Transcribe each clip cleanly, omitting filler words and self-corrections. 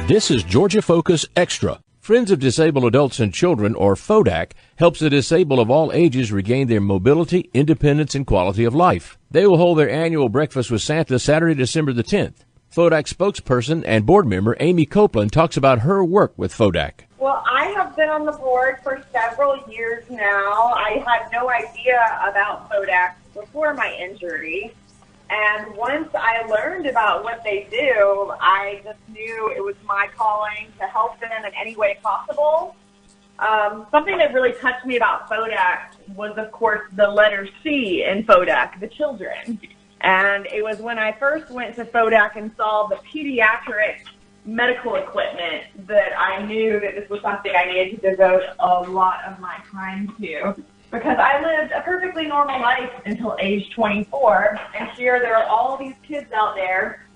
This is Georgia Focus Extra. Friends of Disabled Adults and Children, or FODAC, helps the disabled of all ages regain their mobility, independence, and quality of life. They will hold their annual Breakfast with Santa Saturday, December the 10th. FODAC spokesperson and board member Aimee Copeland talks about her work with FODAC. Well, I have been on the board for several years now. I had no idea about FODAC before my injury. And once I learned about what they do, I just knew it was my calling to help them in any way possible. Something that really touched me about FODAC was, of course, the letter C in FODAC, the children. And it was when I first went to FODAC and saw the pediatric medical equipment that I knew that this was something I needed to devote a lot of my time to. Because I lived a perfectly normal life until age 24, and here there are all these kids out there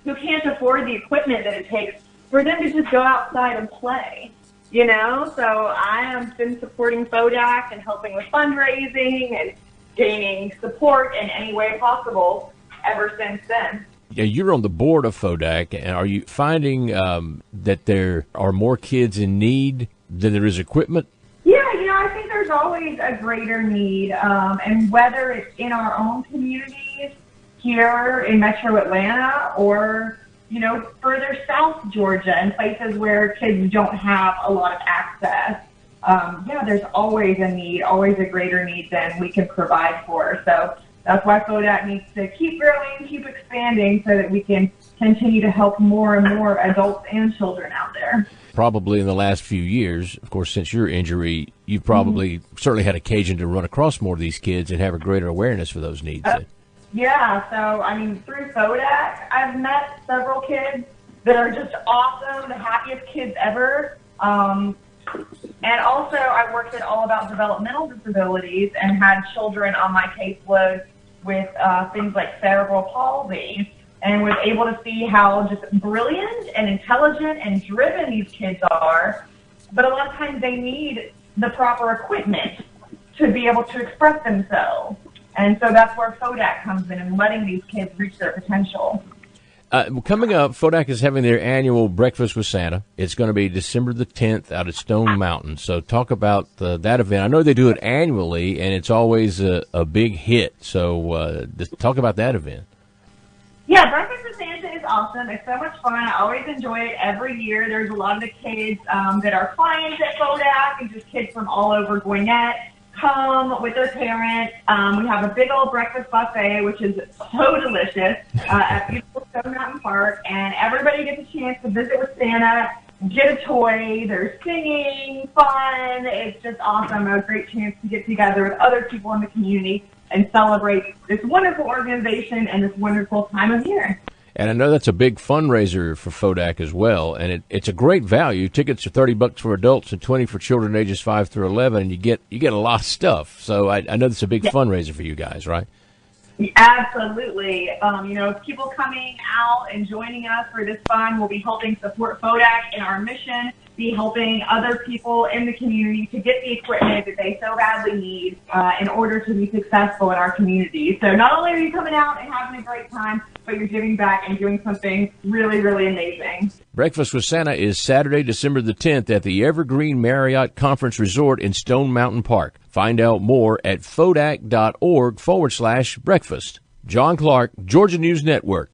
who can't afford the equipment that it takes for them to just go outside and play, you know? So I have been supporting FODAC and helping with fundraising and gaining support in any way possible ever since then. Yeah, you're on the board of FODAC, and are you finding that there are more kids in need than there is equipment? Yeah, you know, I think there's always a greater need, and whether it's in our own communities here in Metro Atlanta or, you know, further south Georgia and places where kids don't have a lot of access, yeah, there's always a need, always a greater need than we can provide for. So that's why FODAC needs to keep growing, keep expanding so that we can continue to help more and more adults and children out there. Probably in the last few years, of course, since your injury, you've probably certainly had occasion to run across more of these kids and have a greater awareness for those needs. Yeah, so, I mean, through FODAC, I've met several kids that are just awesome, the happiest kids ever. And also, I worked at All About Developmental Disabilities and had children on my caseload with things like cerebral palsy, and was able to see how just brilliant and intelligent and driven these kids are. But a lot of times they need the proper equipment to be able to express themselves. And so that's where FODAC comes in and letting these kids reach their potential. Coming up, FODAC is having their annual Breakfast with Santa. It's going to be December the 10th out at Stone Mountain. So talk about that event. I know they do it annually, and it's always a big hit. So talk about that event. Yeah, Breakfast with Santa is awesome. It's so much fun. I always enjoy it every year. There's a lot of the kids that are clients at FODAC and just kids from all over Gwinnett come with their parents. We have a big old breakfast buffet, which is so delicious at beautiful Stone Mountain Park, and everybody gets a chance to visit with Santa, get a toy. There's singing, fun. It's just awesome. A great chance to get together with other people in the community and celebrate this wonderful organization and this wonderful time of year. And I know that's a big fundraiser for FODAC as well, and it's a great value. Tickets are $30 for adults and $20 for children ages 5 through 11, and you get a lot of stuff. So I know it's a big fundraiser for you guys, right? Absolutely. You know, people coming out and joining us for this fun will be helping support FODAC in our mission, be helping other people in the community to get the equipment that they so badly need in order to be successful in our community. So not only are you coming out and having a great time, but you're giving back and doing something really, really amazing. Breakfast with Santa is Saturday, December the 10th at the Evergreen Marriott Conference Resort in Stone Mountain Park. Find out more at fodac.org/breakfast. John Clark, Georgia News Network.